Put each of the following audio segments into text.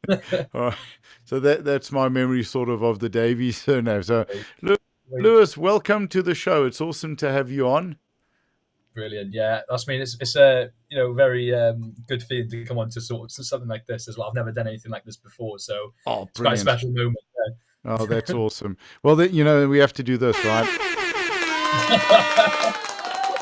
All right. So that's my memory sort of the Davies surname. So, Great, Lew- great. Lewis, welcome to the show. It's awesome to have you on. Brilliant. Yeah, that's mean it's a very good feeling to come on to sort of something like this as well. I've never done anything like this before, so Oh, it's quite a brilliant. special moment. Oh, that's awesome. Well, we have to do this, right?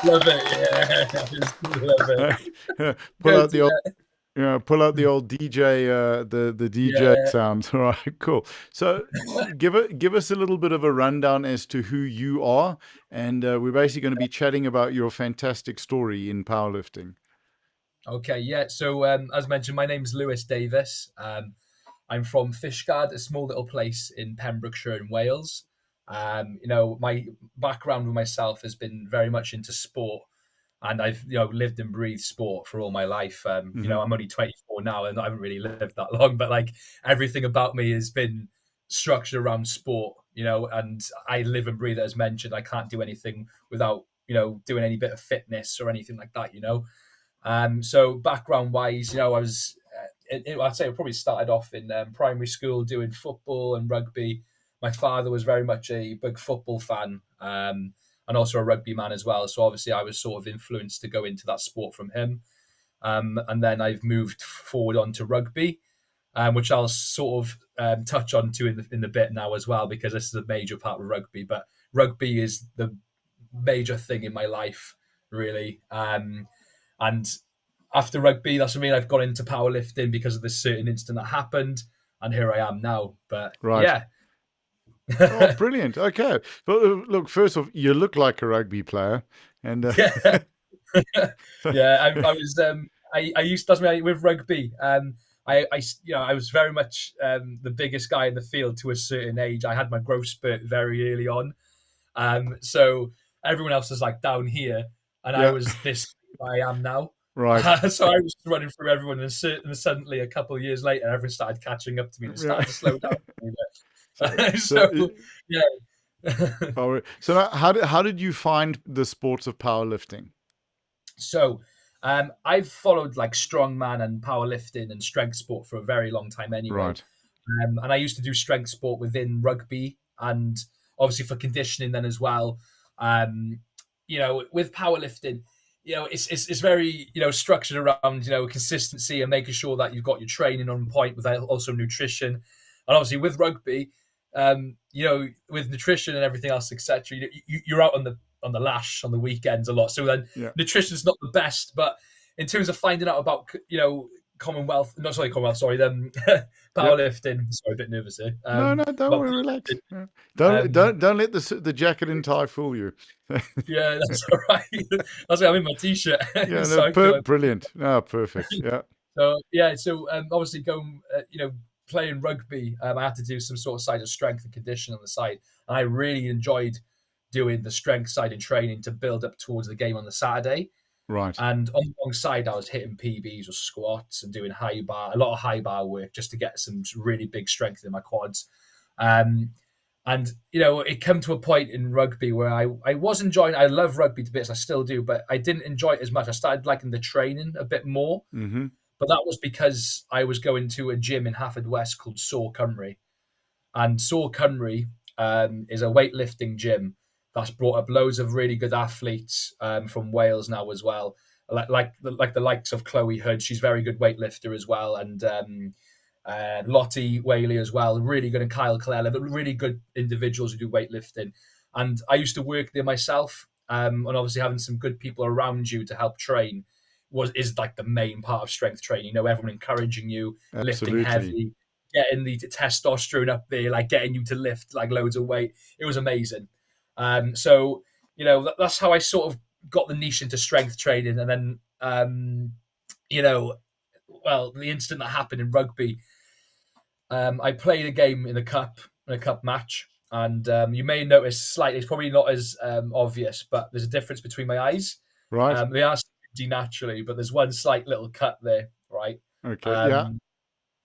Love it. Yeah, I just love it. pull Good. out the old, pull out the old DJ, the DJ Yeah. sounds. All right, cool. So, give us a little bit of a rundown as to who you are, and we're basically going to be chatting about your fantastic story in powerlifting. Okay. Yeah. So as mentioned, my name's Lewis Davis. I'm from Fishguard, a small little place in Pembrokeshire in Wales. My background with myself has been very much into sport, and I've lived and breathed sport for all my life. Hmm. I'm only 24 now, and I haven't really lived that long, but like everything about me has been structured around sport. And I live and breathe it, as mentioned. I can't do anything without doing any bit of fitness or anything like that. So background wise, I was, I'd say I probably started off in primary school doing football and rugby. My father was very much a big football fan, and also a rugby man as well. So obviously I was sort of influenced to go into that sport from him. And then I've moved forward onto rugby, which I'll sort of touch on to in the bit now as well, because this is a major part of rugby. But rugby is the major thing in my life, really. And after rugby, that's what I mean. I've got into powerlifting because of this certain incident that happened, and here I am now. But Right. yeah, Oh, brilliant. Okay. Well, look, first off, you look like a rugby player, and yeah, yeah. I was I used that's me with rugby. I was very much the biggest guy in the field to a certain age. I had my growth spurt very early on. So everyone else is like down here, and I yeah, was this I am now. right. So I was running through everyone, and suddenly a couple of years later, everyone started catching up to me and it Yeah. started to slow down a so, bit. so, So yeah. so now, how did you find the sports of powerlifting? So I've followed like strongman and powerlifting and strength sport for a very long time anyway. Right. And I used to do strength sport within rugby and obviously for conditioning then as well. Um, with powerlifting, it's very structured around consistency and making sure that you've got your training on point with also nutrition, and obviously with rugby, with nutrition and everything else, etc. You're out on the lash on the weekends a lot, so then Yeah. nutrition's not the best, but in terms of finding out about Commonwealth, not sorry, Commonwealth, sorry, Yep. powerlifting. Sorry, a bit nervous here. No, no, don't About worry, relax. powerlifting. Yeah. Don't Um, don't don't let the jacket and tie fool you. yeah, that's all right. That's why I'm in my t-shirt, Yeah, no, so I feel like. brilliant. No, perfect. Yeah. So yeah, so obviously going, playing rugby, I had to do some sort of side of strength and condition on the side, and I really enjoyed doing the strength side in training to build up towards the game on the Saturday. Right. And alongside, I was hitting PBs with squats and doing a lot of high bar work just to get some really big strength in my quads. Um, and it came to a point in rugby where I was enjoying. I love rugby to bits, I still do, but I didn't enjoy it as much. I started liking the training a bit more, Mm-hmm. but that was because I was going to a gym in Haverfordwest called Soar Cymru, and Soar Cymru is a weightlifting gym that's brought up loads of really good athletes from Wales now as well, like the likes of Chloe Hood. She's a very good weightlifter as well, and Lottie Whaley as well, really good, and Kyle Clella, but really good individuals who do weightlifting. And I used to work there myself, and obviously having some good people around you to help train is like the main part of strength training. Everyone encouraging you, lifting Absolutely. heavy, getting the testosterone up there, like getting you to lift like loads of weight. It was amazing. So that's how I sort of got the niche into strength training, and then you know, the incident that happened in rugby, I played a game in a cup match, and you may notice slightly. It's probably not as obvious, but there's a difference between my eyes. Right. They are skinny naturally, but there's one slight little cut there, right? Okay. Yeah. Um,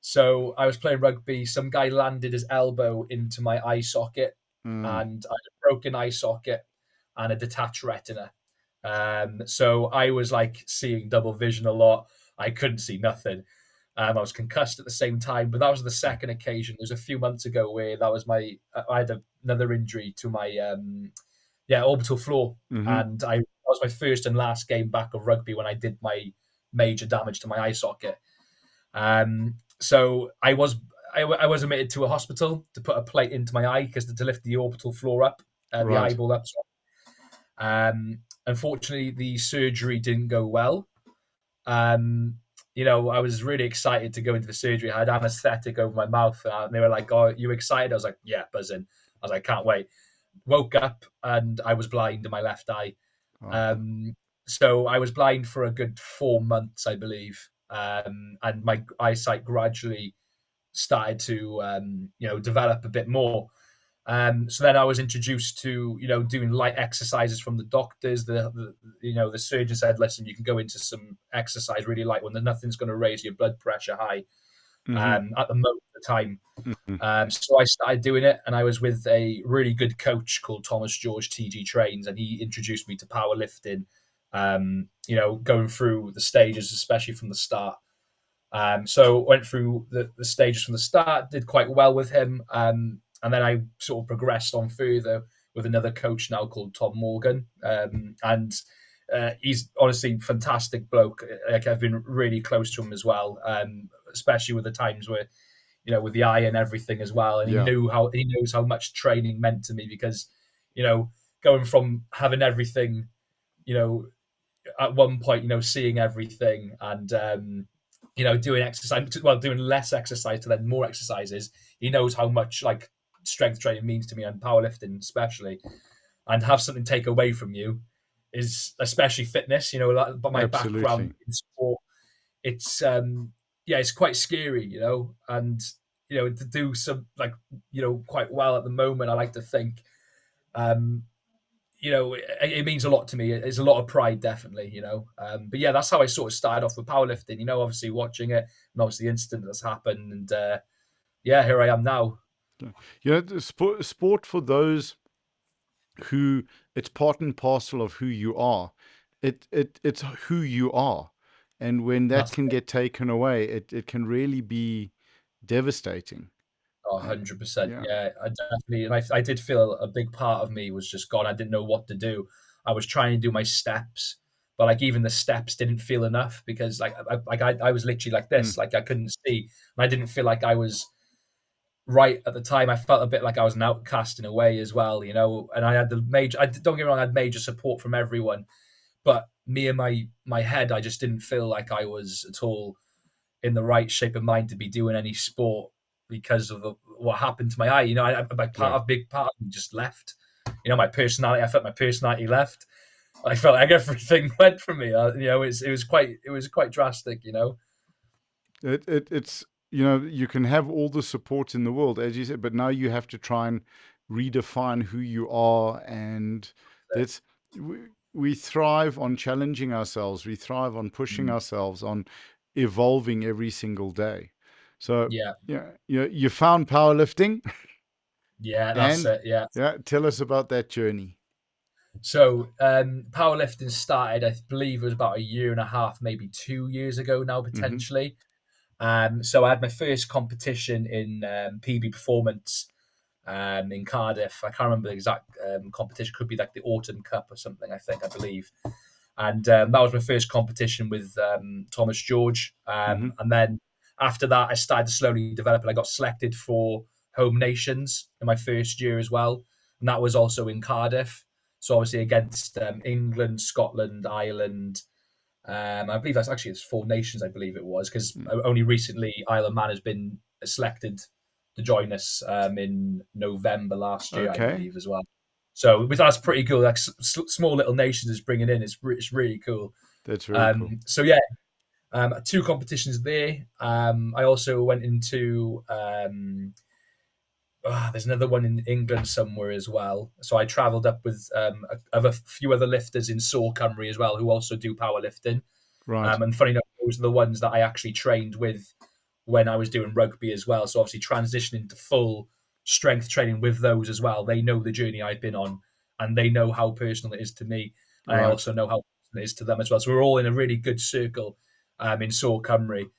so I was playing rugby. Some guy landed his elbow into my eye socket, Mm. and I had a broken eye socket and a detached retina. So I was like seeing double vision a lot. I couldn't see nothing. I was concussed at the same time, but that was the second occasion. There was a few months ago where that was I had another injury to my orbital floor, Hmm. and I that was my first and last game back of rugby when I did my major damage to my eye socket. So I was admitted to a hospital to put a plate into my eye because to lift the orbital floor up, the Right. eyeball up. Unfortunately, the surgery didn't go well. Um, I was really excited to go into the surgery. I had anesthetic over my mouth, and they were like, "Oh, you excited?" I was like, "Yeah, buzzing." I was like, "Can't wait." Woke up and I was blind in my left eye. Oh, Um, so I was blind for a good 4 months, I believe, and my eyesight gradually started to develop a bit more. So then I was introduced to doing light exercises from the doctors. The surgeon said, "Listen, you can go into some exercise really light when nothing's going to raise your blood pressure high." hmm, At the moment, the time, hmm, so I started doing it, and I was with a really good coach called Thomas George TG Trains, and he introduced me to powerlifting. Going through the stages, especially from the start. So went through the stages from the start, did quite well with him, and then I sort of progressed on further with another coach now called Tom Morgan, and he's honestly fantastic bloke. Like I've been really close to him as well, especially with the times where with the eye and everything as well. And yeah, he knows how much training meant to me because, you know, going from having everything, you know, at one point, seeing everything and doing exercise, well, doing less exercise to then more exercises. He knows how much like strength training means to me and powerlifting, especially, and have something take away from you is especially fitness. But my background absolutely. in sport, it's it's quite scary, and to do some like quite well at the moment. I like to think, um, it means a lot to me. It's a lot of pride, definitely, But yeah, that's how I sort of started off with powerlifting. Obviously watching it, and obviously the incident that's happened, and yeah, here I am now. The sport for those who it's part and parcel of who you are. It's who you are, and when that That's can get taken away, it can really be devastating. Oh, Uh, 100%. yeah. Yeah, I definitely, and I did feel a big part of me was just gone. I didn't know what to do. I was trying to do my steps, but like even the steps didn't feel enough because I was literally like Mm, this, like I couldn't see, and I didn't feel like I was right at the time. I felt a bit like I was an outcast in a way as well, And I had the major. Don't get me wrong, I had major support from everyone, but me and my head, I just didn't feel like I was at all in the right shape of mind to be doing any sport because of what happened to my eye. yeah. A big part of me just left. My personality. I felt my personality left. I felt like everything went from me. It was quite drastic. It's you can have all the support in the world, as you said, but now you have to try and redefine who you are, and that's we, we thrive on challenging ourselves. We thrive on pushing Mm. ourselves, on evolving every single day. So Yeah, yeah, you found powerlifting, yeah, that's and it. Yeah. yeah, tell us about that journey. So powerlifting started, I believe, it was about a year and a half, maybe 2 years ago now, Hmm. potentially. So I had my first competition in PB Performance in Cardiff. I can't remember the exact competition. Could be like the Autumn Cup or something. I believe. And that was my first competition with Thomas George. Hmm. And then after that, I started to slowly develop, and I got selected for Home Nations in my first year as well, and that was also in Cardiff. So obviously against England, Scotland, Ireland. I believe that's actually it's four nations. I believe it was because only recently Isle of Man has been selected to join us in November last year, I Okay, believe, as well. So that's pretty cool. Like small little nations is bringing in. It's really cool. that's very cool. So yeah, two competitions there. I also went into there's another one in England somewhere as well. So I travelled up with a few other lifters in Saw Cymru as well, who also do powerlifting. Right, And funny enough, those are the ones that I actually trained with when I was doing rugby as well. So obviously transitioning to full strength training with those as well. They know the journey I've been on, and they know how personal it is to me. And I right. also know how personal it is to them as well. So we're all in a really good circle in Saw Cymru.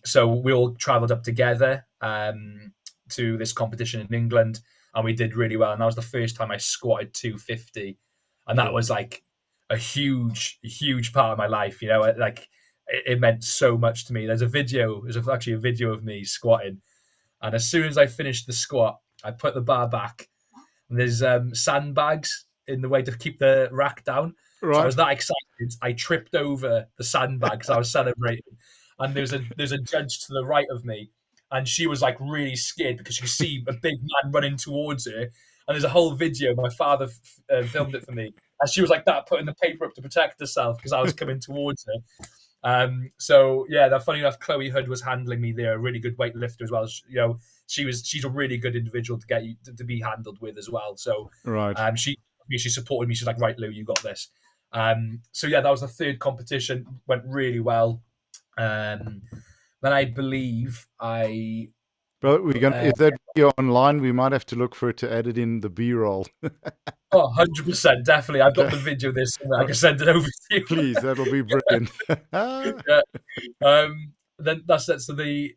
So we all travelled up together to this competition in England, and we did really well. And that was the first time I squatted 250, and that Cool. was like a huge part of my life. You know, like it meant so much to me. There's a video. Actually a video of me squatting, and as soon as I finished the squat, I put the bar back, and there's sandbags in the way to keep the rack down. So I was Right. that excited, I tripped over the sandbags. I was celebrating, and there's a judge to the right of me, and she was like really scared because you see a big man running towards her, and there's a whole video. My father filmed it for me, and she was like that, putting the paper up to protect herself because I was coming towards her. So yeah, that funny enough, Chloe Hood was handling me there, a really good weightlifter as well. You know, she's a really good individual to get you to be handled with as well. So Right. she supported me. She's like, right, Lou, you got this. So yeah, that was the third competition. Went really well. Um, then I believe I But we're gonna, uh, if that video online, we might have to look for it to add it in the B-roll. oh, 100% definitely. I've got Okay. the video of this. I can send it over to you. Please, that'll be brilliant. Yeah. Then that's it. So the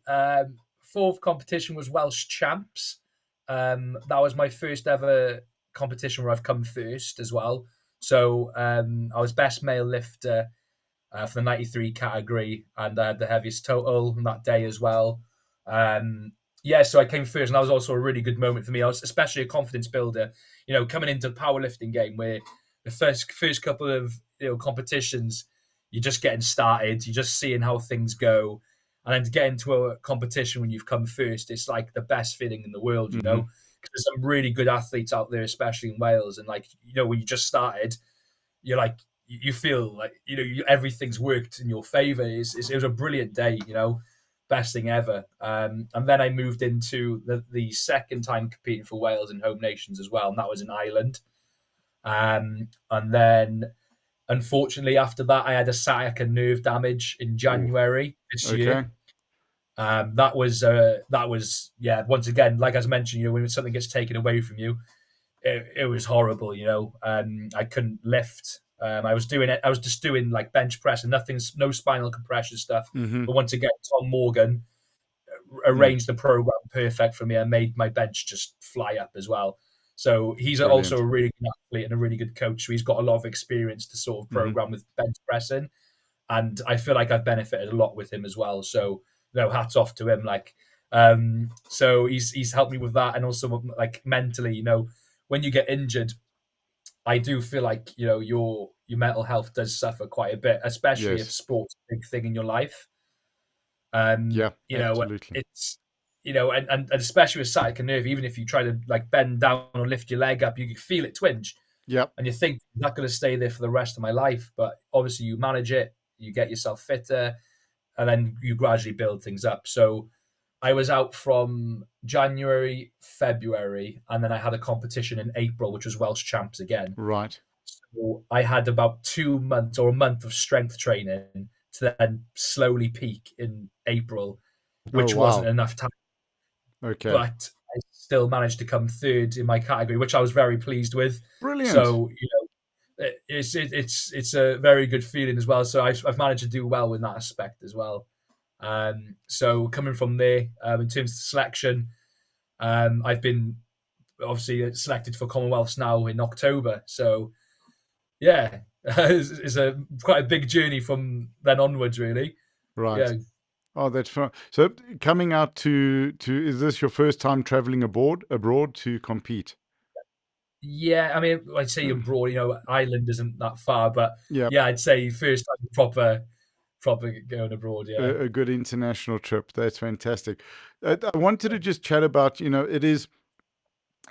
fourth competition was Welsh Champs. That was my first ever competition where I've come first as well. So I was best male lifter for the 93 category, and I had the heaviest total on that day as well. Yeah, so I came first, and that was also a really good moment for me. I was especially a confidence builder, you know, coming into the powerlifting game where the first couple of competitions, you're just getting started, you're just seeing how things go, and then to get into a competition when you've come first, it's like the best feeling in the world, you Hmm. know. Because there's some really good athletes out there, especially in Wales, and like when you just started, you're like you feel like everything's worked in your favor. It was a brilliant day, best thing ever. And then I moved into the second time competing for Wales in home nations as well, and that was in Ireland. And then unfortunately after that I had a sciatica nerve damage in Oh, January this year. okay. That was yeah. Once again, like as mentioned, when something gets taken away from you, it was horrible. I couldn't lift. I was doing it. I was just doing like bench press and nothing, no spinal compression stuff. Hmm. But once again, Tom Morgan Mm, arranged the program perfect for me and made my bench just fly up as well. So he's also brilliant. a really good athlete and a really good coach. So he's got a lot of experience to sort of Hmm. program with bench pressing, and I feel like I've benefited a lot with him as well. So hats off to him. So he's helped me with that, and also like mentally, when you get injured, I do feel like your mental health does suffer quite a bit, especially if Yes. sport's a big thing in your life. Yeah, absolutely. It's and especially with sciatica nerve, even if you try to like bend down or lift your leg up, you can feel it twinge, Yep. and you think it's not going to stay there for the rest of my life. But obviously, you manage it, you get yourself fitter, and then you gradually build things up. So I was out from January, February, and then I had a competition in April, which was Welsh Champs again. Right. So I had about 2 months or a month of strength training to then slowly peak in April, Oh, which wasn't wow. enough time, Okay. but I still managed to come third in my category, which I was very pleased with. Brilliant. So it's a very good feeling as well. So I've managed to do well in that aspect as well. So coming from there, in terms of selection, I've been obviously selected for Commonwealths now in October. So yeah, it's a quite a big journey from then onwards, really. Right. Yeah, Oh, that's fun. So coming out is this your first time traveling abroad to compete? yeah. I mean, I'd say abroad. Ireland isn't that far, but Yeah, yeah, I'd say first time proper going abroad. Yeah, a good international trip. That's fantastic. I wanted to just chat about, it is,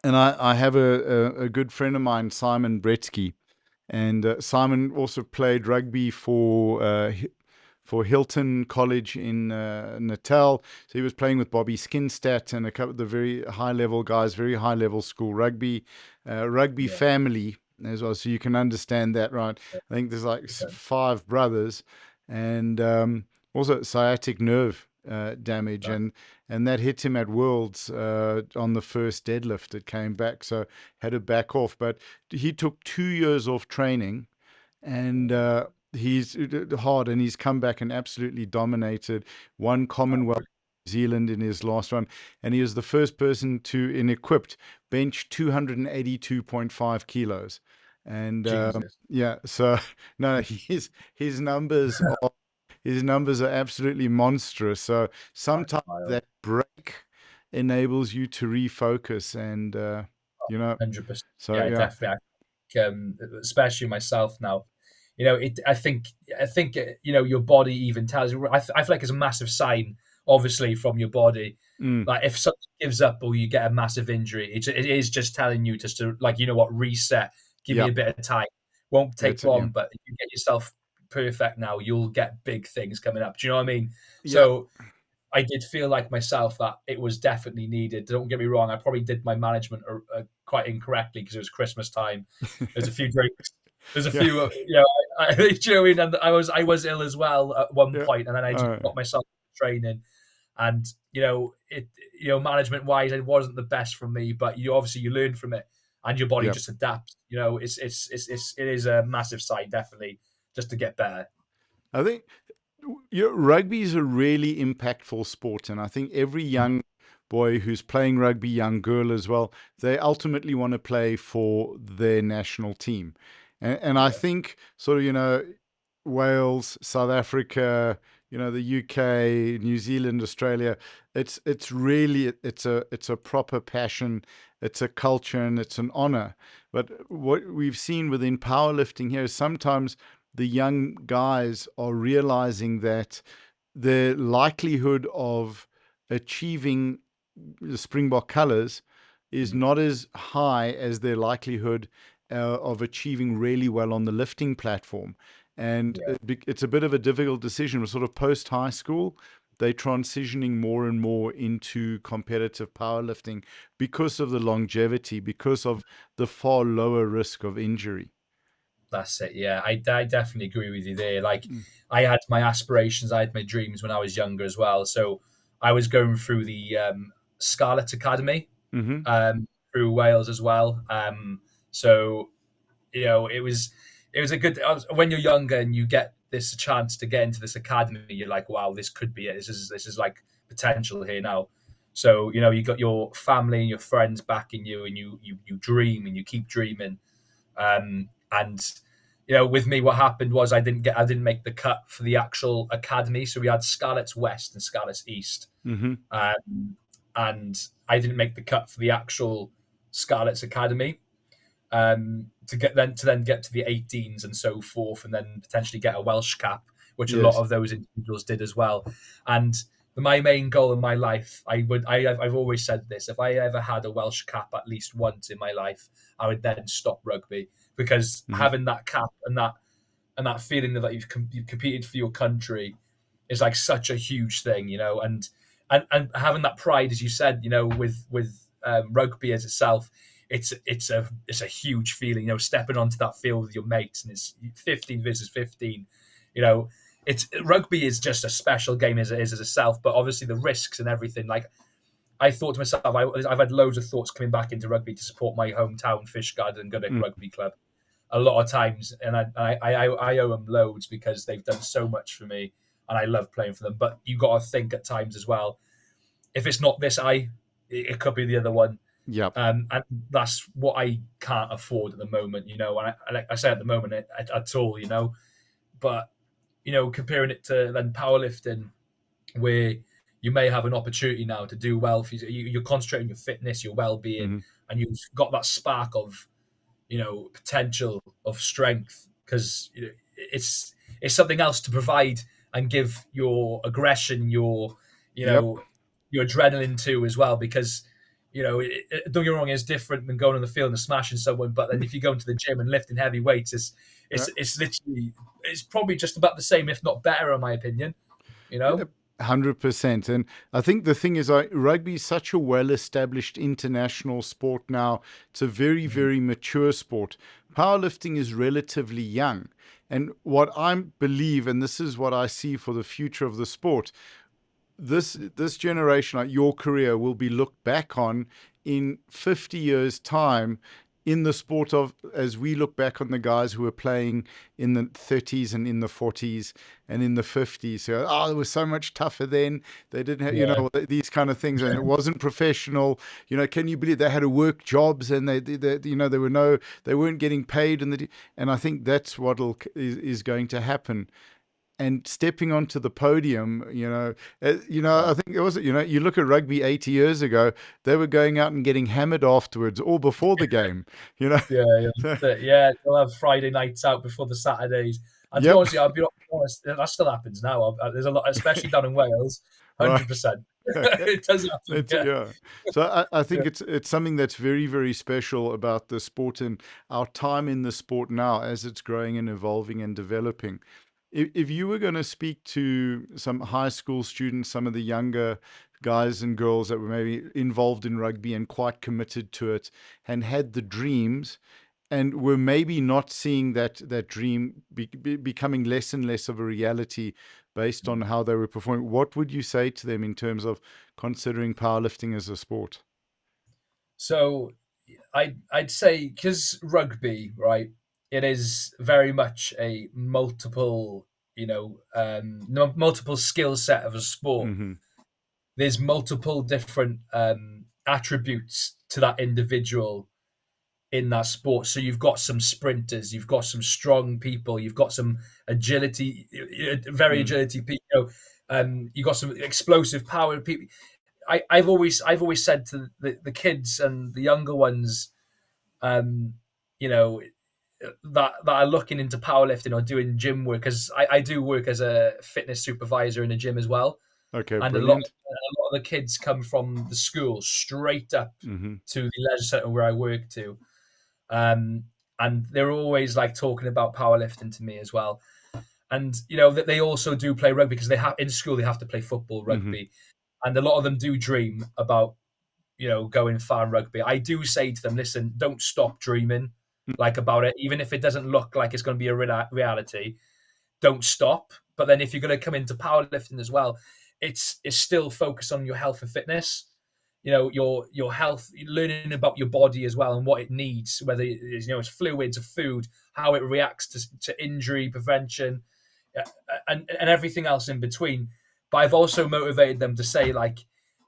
and I have a good friend of mine, Simon Bretsky, and Simon also played rugby for Hilton College in Natal. So he was playing with Bobby Skinstad and a couple of the very high level guys, very high level school rugby yeah, family as well. So you can understand that, right? I think there's like five brothers, and also sciatic nerve damage, yeah. and that hit him at Worlds on the first deadlift. It came back, so had to back off. But he took 2 years off training, and he's hard, and he's come back and absolutely dominated. Won Commonwealth New Zealand in his last one, and he was the first person to, in equipped, bench 282.5 kilos. And Jesus, yeah, so no, his numbers are absolutely monstrous. So that's sometimes wild. that break enables you to refocus, and you know, 100%. so Yeah, yeah. definitely. Especially myself now. I think your body even tells you. I feel like it's a massive sign, obviously, from your body. Mm, Like if something gives up or you get a massive injury, it is just telling you just to, like, you know what, reset. Give me yeah, a bit of time. Won't take that's it. Yeah, long, but if you get yourself perfect now, you'll get big things coming up. Do you know what I mean? yeah, So I did feel like myself that it was definitely needed. Don't get me wrong. I probably did my management quite incorrectly because it was Christmas time. There's a few drinks. There's a yeah, few, do you know what I mean? And I was ill as well at one yeah. point, and then I just All right. got myself training. And management wise, it wasn't the best from me, but obviously you learn from it, and your body Yeah. just adapts. It is a massive sign, definitely, just to get better. I think rugby is a really impactful sport, and I think every young boy who's playing rugby, young girl as well, they ultimately want to play for their national team. And I Yeah, think sort of, Wales, South Africa, the UK, New Zealand, Australia, it's really it's a proper passion, it's a culture, and it's an honor. But what we've seen within powerlifting here is sometimes the young guys are realizing that the likelihood of achieving the Springbok colors is mm, not as high as their likelihood of achieving really well on the lifting platform. And yeah. it's a bit of a difficult decision. Sort of post high school, they're transitioning more and more into competitive powerlifting because of the longevity, because of the far lower risk of injury. That's it. Yeah, I definitely agree with you there. Like, Mm. I had my aspirations, I had my dreams when I was younger as well. So I was going through the Scarlet Academy Mm-hmm. through Wales as well. So it was a good. When you're younger and you get this chance to get into this academy, you're like, wow, this could be it. This is like potential here now. So you got your family and your friends backing you, and you dream and you keep dreaming. And with me, what happened was I didn't make the cut for the actual academy. So we had Scarlets West and Scarlets East, Mm-hmm. and I didn't make the cut for the actual Scarlets Academy. To then get to the 18s and so forth, and then potentially get a Welsh cap, which a lot Yes. of those individuals did as well. And my main goal in my life, I've always said this: if I ever had a Welsh cap at least once in my life, I would then stop rugby, because Mm-hmm. having that cap and that feeling that you've competed for your country is like such a huge thing, and having that pride, as you said, with rugby as itself, it's a huge feeling, stepping onto that field with your mates, and it's 15 versus 15. You know, it's rugby is just a special game as it is as itself, but obviously the risks and everything. Like, I thought to myself, I've had loads of thoughts coming back into rugby to support my hometown Fishguard and Goodwick Mm. Rugby Club a lot of times, and I owe them loads because they've done so much for me, and I love playing for them. But you got to think at times as well, if it's not this eye, it could be the other one, Yep. and that's what I can't afford at the moment, And like I say, at the moment, at all, But comparing it to then powerlifting, where you may have an opportunity now to do well for you, you're concentrating on your fitness, your well-being, Mm-hmm. and you've got that spark of potential of strength, because it's something else to provide and give your aggression, you Yep. know your adrenaline to as well, because don't get me wrong, it's different than going on the field and smashing someone, but then if you go into the gym and lifting heavy weights, it's Yeah. it's it's literally, it's probably just about the same, if not better, in my opinion. you know Yep. 100%. And I think the thing is, rugby is such a well established international sport now. It's a very, Mhm. very mature sport. Powerlifting is relatively young. And what I believe, and this is what I see for the future of the sport, this generation, like your career, will be looked back on in 50 years' time in the sport of, as we look back on the guys who were playing in the 30s and in the 40s and in the 50s, so, oh, it was so much tougher then. They didn't have, Yeah. these kind of things, and it wasn't professional. Can you believe they had to work jobs, and there were no, they weren't getting paid, and I think that's what is going to happen. And stepping onto the podium, Yeah. I think it was, you look at rugby 80 years ago, they were going out and getting hammered afterwards or before the game, you know. Yeah, yeah, So, that's it. Yeah, they'll have Friday nights out before the Saturdays. And to be yep. honest, I'll be honest, that still happens now. There's a lot, especially down in Wales, Right. 100%. Okay. It does happen. That's Yeah, yeah. So I yeah. think it's something that's very, very special about the sport and our time in the sport now as it's growing and evolving and developing. If you were going to speak to some high school students, some of the younger guys and girls that were maybe involved in rugby and quite committed to it and had the dreams and were maybe not seeing that dream becoming less and less of a reality based on how they were performing, what would you say to them in terms of considering powerlifting as a sport? So I'd say because rugby, right, it is very much a multiple, multiple skill set of a sport. Hmm. There's multiple different attributes to that individual in that sport. So you've got some sprinters, you've got some strong people, you've got some agility, very Mm. agility people. You've got some explosive power people. I've always said to the kids and the younger ones, um, you know, that are looking into powerlifting or doing gym work, because I do work as a fitness supervisor in a gym as well, Okay, and brilliant. a lot of the kids come from the school straight up Hmm. to the leisure centre where I work to. Um, and they're always like talking about powerlifting to me as well. And that they also do play rugby because they have in school they have to play football, Hmm. rugby, and a lot of them do dream about going far in rugby. I do say to them, listen, don't stop dreaming like about it, even if it doesn't look like it's going to be a reality. Don't stop. But then if you're going to come into powerlifting as well, it's still focused on your health and fitness. Your health, learning about your body as well and what it needs, whether it's fluids or food, how it reacts to injury prevention, and everything else in between. But I've also motivated them to say, like,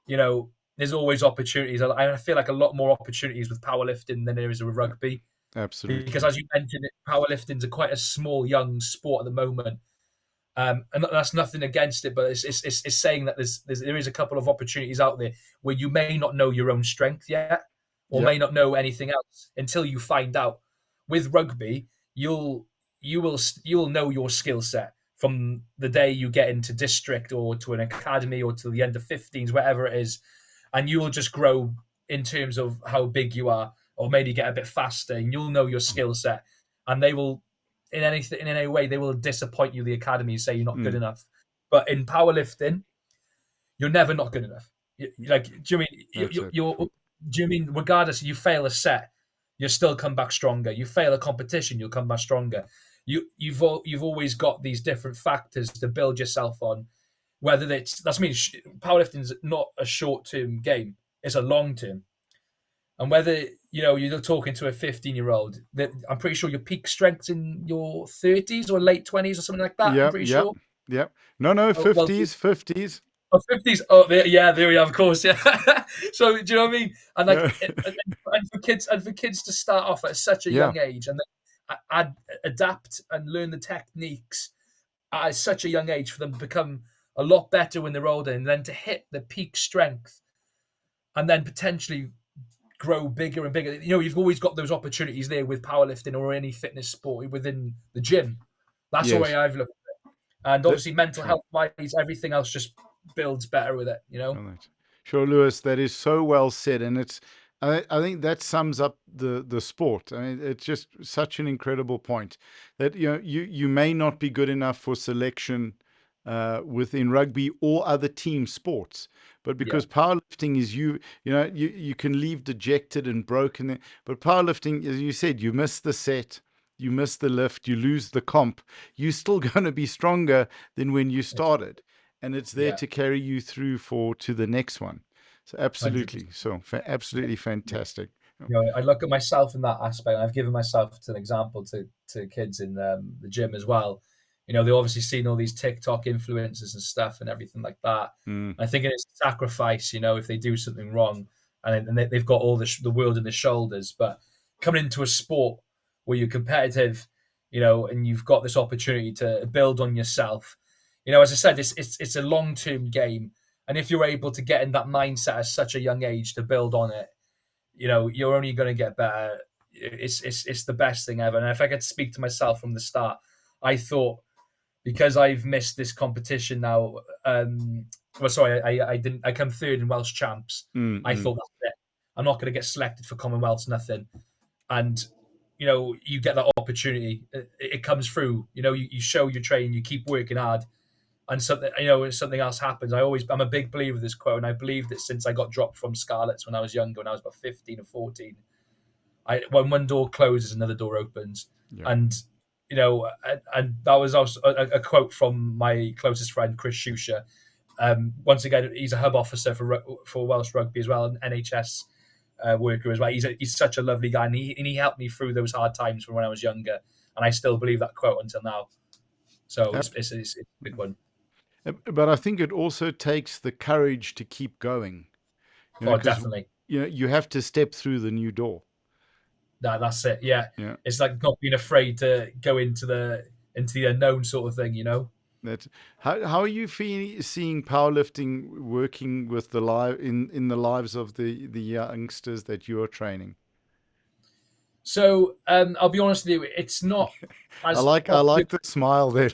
there's always opportunities. I feel like a lot more opportunities with powerlifting than there is with rugby, because, Absolutely. as you mentioned, powerlifting's quite a small, young sport at the moment. And that's nothing against it, but it's saying that there is a couple of opportunities out there where you may not know your own strength yet, or Yep. may not know anything else until you find out. With rugby, you'll know your skill set from the day you get into district or to an academy or to the under 15s, whatever it is, and you will just grow in terms of how big you are, or maybe get a bit faster, and you'll know your skill set, and they will in any way they will disappoint you. The academy say you're not good Mm. enough, but in powerlifting, you're never not good enough. Like, do you mean That's it. you're? Do you mean regardless, you fail a set, you still come back stronger. You fail a competition, you'll come back stronger. You've always got these different factors to build yourself on. Whether that's means powerlifting is not a short term game; it's a long term. And whether you're talking to a 15-year-old, that I'm pretty sure your peak strength's in your 30s or late 20s or something like that. I'm Yep. pretty Yep. sure. Yep. No, Well, 50s, 50s. oh, 50s. Oh, yeah, there we are. Of course, yeah. So, do you know what I mean? And like, Yeah. and for kids to start off at such a Yeah. young age, and then adapt and learn the techniques at such a young age, for them to become a lot better when they're older, and then to hit the peak strength, and then potentially grow bigger and bigger. You've always got those opportunities there with powerlifting or any fitness sport within the gym. That's the way Yes. I've looked at it. And That obviously, mental sure. health wise, everything else just builds better with it. All right. Sure, Lewis, that is so well said. And I think that sums up the sport. I mean, it's just such an incredible point that, you may not be good enough for selection within rugby or other team sports, but Yeah, because powerlifting is you can leave dejected and broken there. But powerlifting, as you said, you miss the set, you miss the lift, you lose the comp, you're still going to be stronger than when you started, and it's there yeah, to carry you through to the next one. So 100%. absolutely, so absolutely Yeah. fantastic. You know, I look at myself in that aspect. And I've given myself to an example to kids in the gym as well. You know, they obviously seen all these TikTok influencers and stuff and everything like that. Mm, I think it's a sacrifice, you know, if they do something wrong and they've got all the world in their shoulders. But coming into a sport where you're competitive, you know, and you've got this opportunity to build on yourself, you know, as I said, it's a long term game, and if you're able to get in that mindset at such a young age to build on it, you know, you're only going to get better. It's the best thing ever. And if I could speak to myself from the start, I thought because I've missed this competition now. Well, sorry, I didn't. I come third in Welsh champs. mm, I mm. thought that's it. I'm not going to get selected for Commonwealths, nothing. And you know, you get that opportunity. It comes through. You know, you show your training, you keep working hard, and something you know, something else happens. I'm a big believer of this quote, and I believed it since I got dropped from Scarlets when I was younger, when I was about 15 or 14. When one door closes, another door opens, Yeah. and you know, and that was also a quote from my closest friend Chris Shusha. Once again, he's a hub officer for Welsh Rugby as well, an NHS worker as well. He's such a lovely guy, and he helped me through those hard times from when I was younger, and I still believe that quote until now. So Ab- it's a big one. but I think it also takes the courage to keep going, you know, Oh, because definitely. you know you have to step through the new door. That's it. Yeah, Yeah. it's like not being afraid to go into the unknown sort of thing. You know. That's how are you seeing powerlifting working with the live in the lives of the youngsters that you are training? So I'll be honest with you, it's not I as like I popular. like the smile there.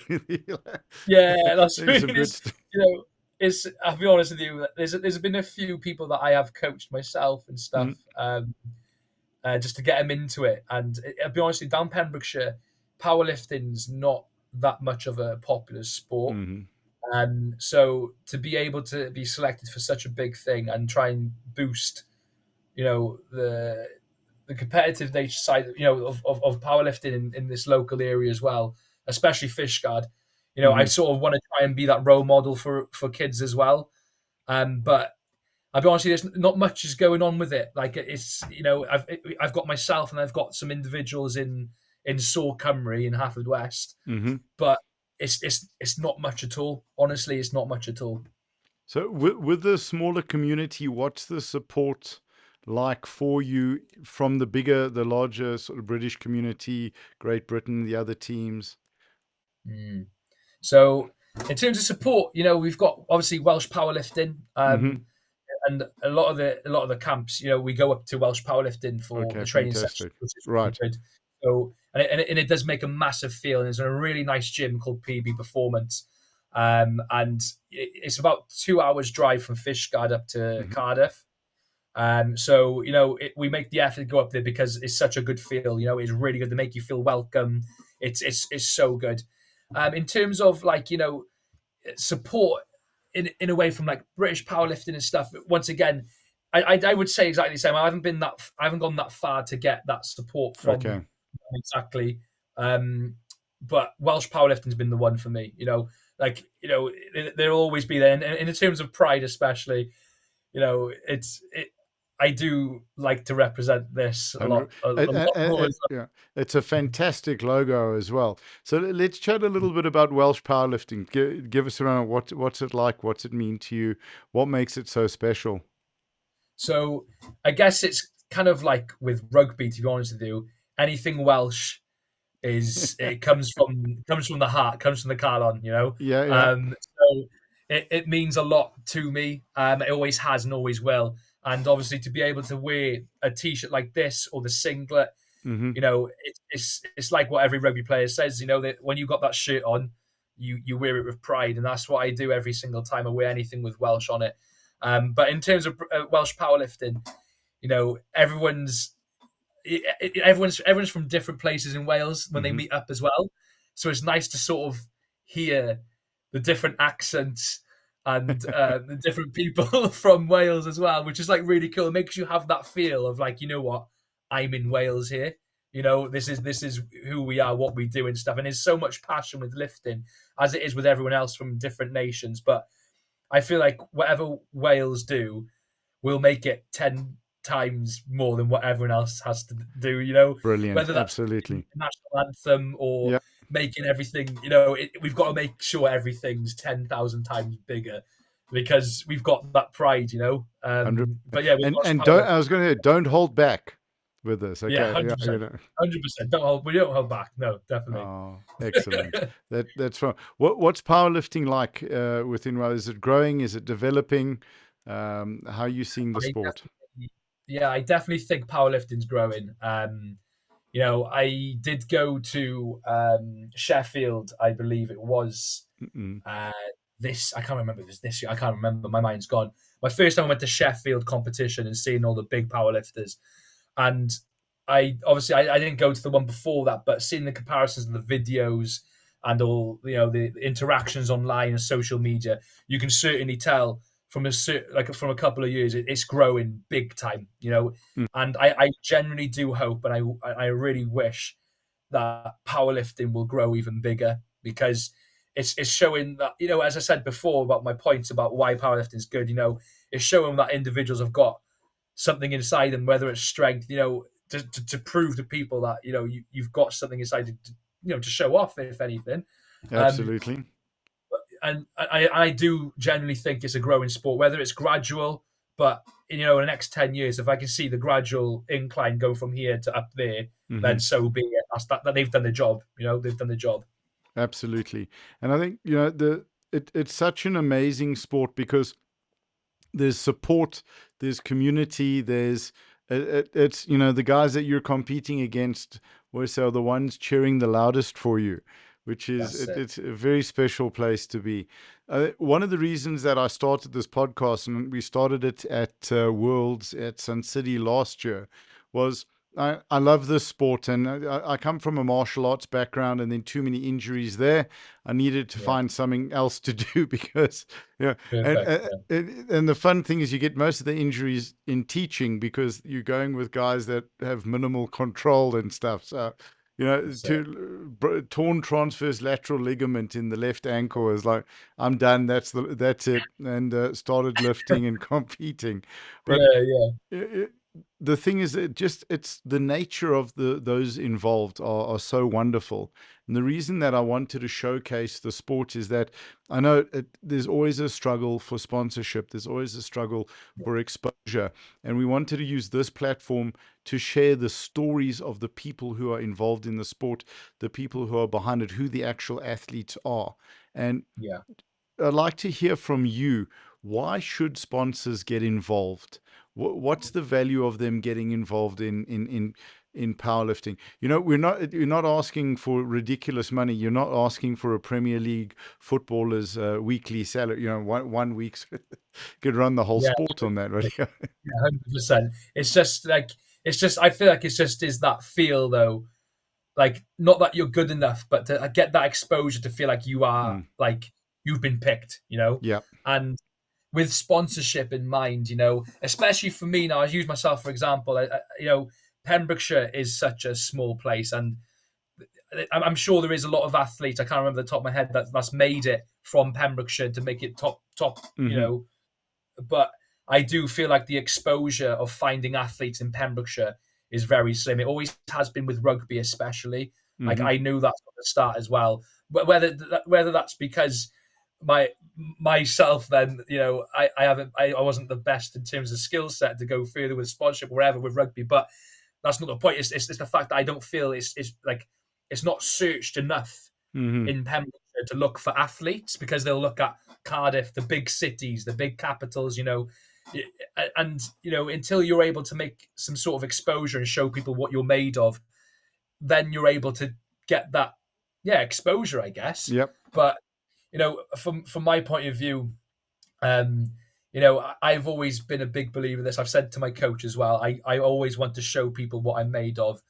Yeah, that's There's really some good it's stuff. you know it's. I'll be honest with you. There's been a few people that I have coached myself and stuff, Mm, just to get them into it. And I'll be honest with you, down Pembrokeshire, powerlifting's not that much of a popular sport. mhm, So to be able to be selected for such a big thing and try and boost, you know, the competitive nature side, you know, of powerlifting in this local area as well, especially Fishguard. You know, I mhm, sort of want to try and be that role model for kids as well. But I'll be honest with you, there's not much is going on with it. Like it's, you know, I've got myself and I've got some individuals in Saw Cymru in Haverford West, mhm. but it's not much at all. Honestly, it's not much at all. So with the smaller community, what's the support like for you from the larger sort of British community, Great Britain, the other teams? Mm. So in terms of support, you know, we've got obviously Welsh powerlifting. Hmm. And a lot of the camps, you know, we go up to Welsh powerlifting for Okay, the training session, fantastic. which is really Right. good. So, and it does make a massive feel. And there's a really nice gym called PB Performance, and it's about 2 hours drive from Fishguard up to Hmm. Cardiff. So you know, we make the effort to go up there because it's such a good feel. You know, it's really good to make you feel welcome. It's so good. In terms of like you know support in a way from like British powerlifting and stuff. Once again, I would say exactly the same. I haven't gone that far to get that support from Okay. exactly. Um, but Welsh powerlifting's been the one for me. You know, like you know, there'll always be there. And in terms of pride, especially, you know, I do like to represent this a And, lot, a lot more. yeah, it's a fantastic logo as well. So let's chat a little bit about Welsh powerlifting. Give us around what's it like, what's it mean to you, what makes it so special. So I guess it's kind of like with rugby, to be honest with you. Anything Welsh is it comes from the heart, comes from the Calon, you know. Yeah, yeah. So it means a lot to me. It always has and always will. And obviously, to be able to wear a T-shirt like this or the singlet, Hmm. you know, it's like what every rugby player says. You know that when you got that shirt on, you wear it with pride, and that's what I do every single time I wear anything with Welsh on it. But in terms of Welsh powerlifting, you know, everyone's from different places in Wales when they Hmm. meet up as well. So it's nice to sort of hear the different accents and the different people from Wales as well, which is like really cool. It makes you have that feel of like, you know what, I'm in Wales here. You know, this is who we are, what we do and stuff. And there's so much passion with lifting as it is with everyone else from different nations. But I feel like whatever Wales do, we'll make it times more than what everyone else has to do. You know, Brilliant. whether that's the Absolutely. national anthem or Yeah. making everything. You know, we've got to make sure everything's 10,000 times bigger because we've got that pride. You know, 100%. but yeah, with Scottish And don't, power, I was going to say, don't hold back with this. yeah, Okay. Yeah. 100%. 100%. We don't hold back. No, definitely. Oh, excellent. That's fun. What's powerlifting like within Rugby? Is it growing? Is it developing? How are you seeing the I sport? definitely, yeah, I definitely think powerlifting's growing. You know, I did go to Sheffield, I believe it was Mm-mm. uh, this. I can't remember if it was this year. I can't remember. My mind's gone. My first time I went to Sheffield competition and seeing all the big powerlifters, and I obviously I didn't go to the one before that, but seeing the comparisons and the videos and all the interactions online and social media, you can certainly tell from from a couple of years it's growing big time. Mm. And I genuinely do hope and I really wish that powerlifting will grow even bigger because it's showing that as I said before about my points about why powerlifting is good. It's showing that individuals have got something inside them, whether it's strength, to prove to people that you've got something inside to show off, if anything. Um, Absolutely. and I do genuinely think it's a growing sport, whether it's gradual, but in the next 10 years, if I can see the gradual incline go from here to up there, Hmm. then so be it. That they've done the job. They've done the job. Absolutely. And I think, it's such an amazing sport because there's support, there's community, it's the guys that you're competing against always are the ones cheering the loudest for you, which is That's it. it's a very special place to be. One of the reasons that I started this podcast, and we started it at Worlds at Sun City last year, was I love this sport, and I come from a martial arts background, and then too many injuries there. I needed to Yeah, find something else to do because and, perfect. uh, Yeah, and the fun thing is you get most of the injuries in teaching because you're going with guys that have minimal control and stuff. So, that's it. torn transverse lateral ligament in the left ankle is like, I'm done. That's it. And started lifting and competing. But Yeah, yeah, it, the thing is, it's the nature of those involved are so wonderful. And the reason that I wanted to showcase the sport is that I know there's always a struggle for sponsorship. There's always a struggle for exposure. And we wanted to use this platform to share the stories of the people who are involved in the sport, the people who are behind it, who the actual athletes are. And yeah. I'd like to hear from you. Why should sponsors get involved? What's the value of them getting involved in powerlifting? You're not asking for ridiculous money. You're not asking for a Premier League footballer's weekly salary. One week's could run the whole Yeah, sport on that, right? 100%. I feel like it's just is that feel though, like not that you're good enough, but to get that exposure to feel like you are Mm, like you've been picked. yeah. And with sponsorship in mind, especially for me now, I use myself for example. Pembrokeshire is such a small place, and I'm sure there is a lot of athletes. I can't remember the top of my head that's made it from Pembrokeshire to make it top. Hmm. But I do feel like the exposure of finding athletes in Pembrokeshire is very slim. It always has been with rugby, especially. Like Hmm. I knew that from the start as well. But whether that's because my myself, then I wasn't the best in terms of skill set to go further with sponsorship or whatever with rugby. But that's not the point. It's the fact that I don't feel it's like it's not searched enough Hmm. in Pembrokeshire to look for athletes because they'll look at Cardiff, the big cities, the big capitals, and until you're able to make some sort of exposure and show people what you're made of, then you're able to get that, yeah, exposure, I guess. Yep. But from my point of view, um, I've always been a big believer in this. I've said to my coach as well. I always want to show people what I'm made of.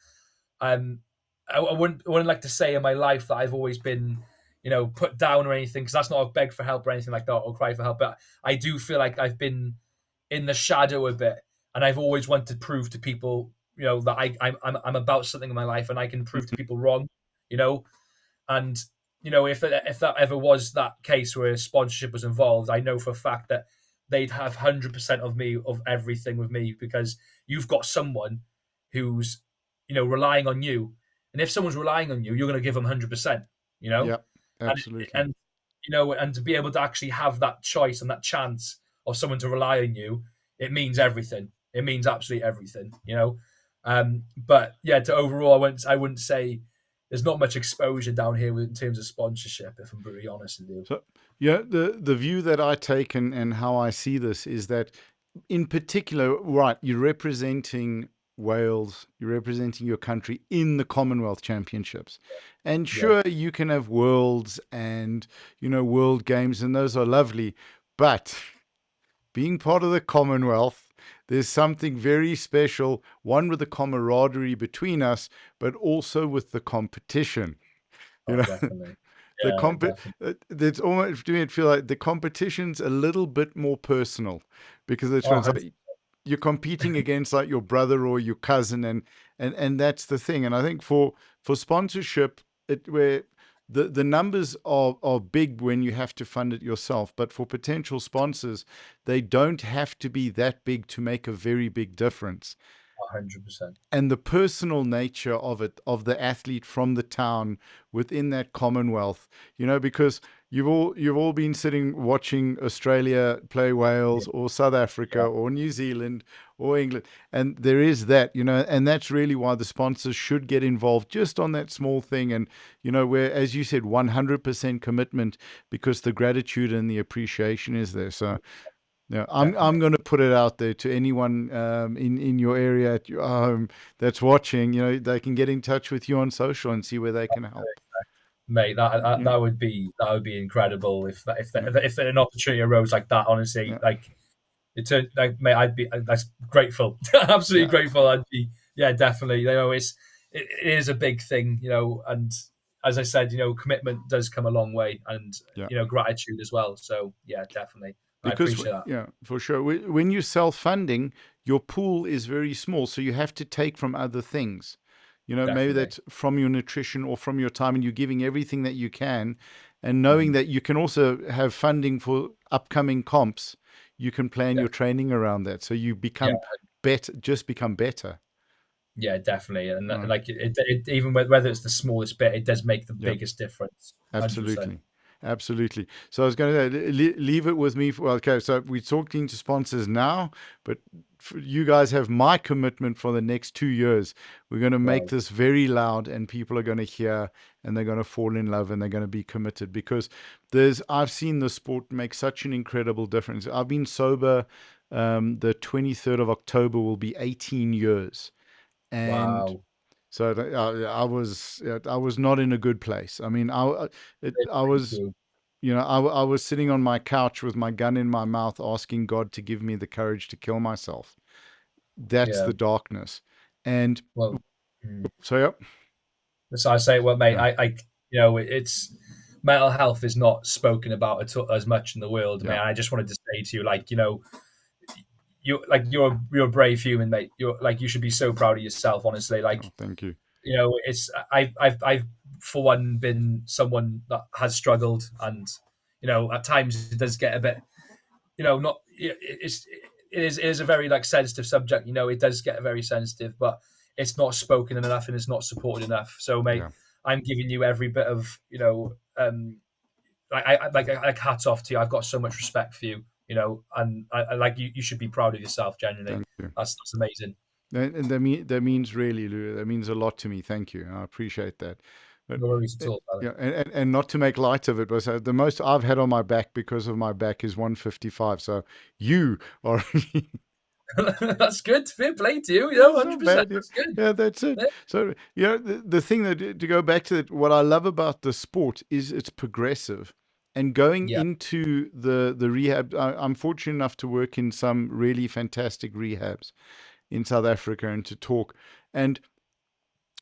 Um, I wouldn't like to say in my life that I've always been, put down or anything, because that's not a beg for help or anything like that or cry for help. But I do feel like I've been in the shadow a bit, and I've always wanted to prove to people, that I'm about something in my life, and I can prove to people wrong, you know. And if that ever was that case where sponsorship was involved, I know for a fact that they'd have 100% of me, of everything with me, because you've got someone who's, relying on you. And if someone's relying on you, you're going to give them 100%, you know? Yeah, And, absolutely. and to be able to actually have that choice and that chance of someone to rely on you, it means everything. It means absolutely everything. But yeah, to overall, I wouldn't say there's not much exposure down here in terms of sponsorship, if I'm brutally honest with you. So, yeah, the view that I take and how I see this is that, in particular, right, you're representing Wales, you're representing your country in the Commonwealth Championships. And Yeah, sure, you can have worlds and, world games, and those are lovely. But being part of the Commonwealth, there's something very special, one with the camaraderie between us, but also with the competition. You oh, know, definitely. the Yeah, definitely. that's almost doing it feel like the competition's a little bit more personal because Oh, it's like you're competing against like your brother or your cousin, and that's the thing. And I think for sponsorship, where the numbers are big when you have to fund it yourself, but for potential sponsors, they don't have to be that big to make a very big difference. 100%. And the personal nature of it, of the athlete from the town within that commonwealth, because you've all been sitting watching Australia play Yeah, Wales or South Africa yeah, or New Zealand or England, and there is that, and that's really why the sponsors should get involved just on that small thing. And where, as you said, 100% commitment, because the gratitude and the appreciation is there. So yeah, I'm definitely. going to put it out there to anyone in your area at your home that's watching. They can get in touch with you on social and see where they can help. Mate, that, that Yeah, that would be incredible if yeah, if an opportunity arose like that. Honestly, yeah, like it turned, like, mate, I'd be that's grateful, absolutely yeah, grateful. I'd be, yeah, definitely. It is a big thing, and as I said, commitment does come a long way, and yeah. gratitude as well. So yeah, definitely, I Because appreciate that. yeah, for sure. When you're self-funding, your pool is very small, so you have to take from other things. Maybe Definitely, that's from your nutrition or from your time, and you're giving everything that you can, and knowing hmm that you can also have funding for upcoming comps, you can plan your training around that, so you yeah, become better, just become better. yeah, definitely, and Right. like even whether it's the smallest bit, it does make the Yeah. biggest difference. 100%. Absolutely. Absolutely. So I was going to say, leave it with me. Well, okay, so we're talking to sponsors now, but you guys have my commitment for the next 2 years. We're going to make Well, this very loud, and people are going to hear, and they're going to fall in love, and they're going to be committed, because I've seen the sport make such an incredible difference. I've been sober. The 23rd of October will be 18 years. And wow. so I was not in a good place. I mean, I was True. I was sitting on my couch with my gun in my mouth, asking God to give me the courage to kill myself. That's Yeah. the darkness. And Well, so yeah, so I say, well, mate, yeah, it's mental health is not spoken about as much in the world, mate. yeah. I just wanted to say to you, like, you're a brave human, mate. You're like, you should be so proud of yourself, honestly. Like, Oh, thank you. it's I've for one been someone that has struggled, and at times it does get a bit, not it is a very like sensitive subject. It does get very sensitive, but it's not spoken enough and it's not supported enough. So, mate, Yeah, I'm giving you every bit of like hats off to you. I've got so much respect for you, and I like you. You should be proud of yourself. Genuinely, thank you. that's amazing. And that means really, Lou, that means a lot to me. Thank you. I appreciate that. But No worries at uh, all, brother. yeah, and not to make light of it, but the most I've had on my back because of my back is 155. So you are That's good. Fair play to you. That's not 100%. bad. Yeah, That's good. yeah, that's it. Yeah, So, the thing that, to go back to it, what I love about the sport is it's progressive. And going yeah, into the rehab, I'm fortunate enough to work in some really fantastic rehabs in South Africa and to talk. And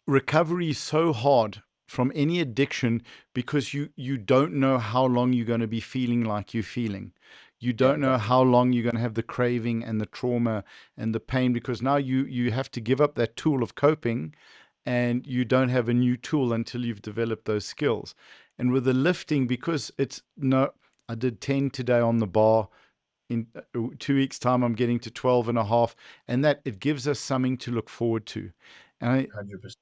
recovery is so hard from any addiction because you don't know how long you're going to be feeling like you're feeling. You yeah, don't know definitely. how long you're going to have the craving and the trauma and the pain, because now you have to give up that tool of coping, and you don't have a new tool until you've developed those skills. And with the lifting, because it's no, I did 10 today on the bar, in 2 weeks' time, I'm getting to 12 and a half, and that it gives us something to look forward to. And 100%.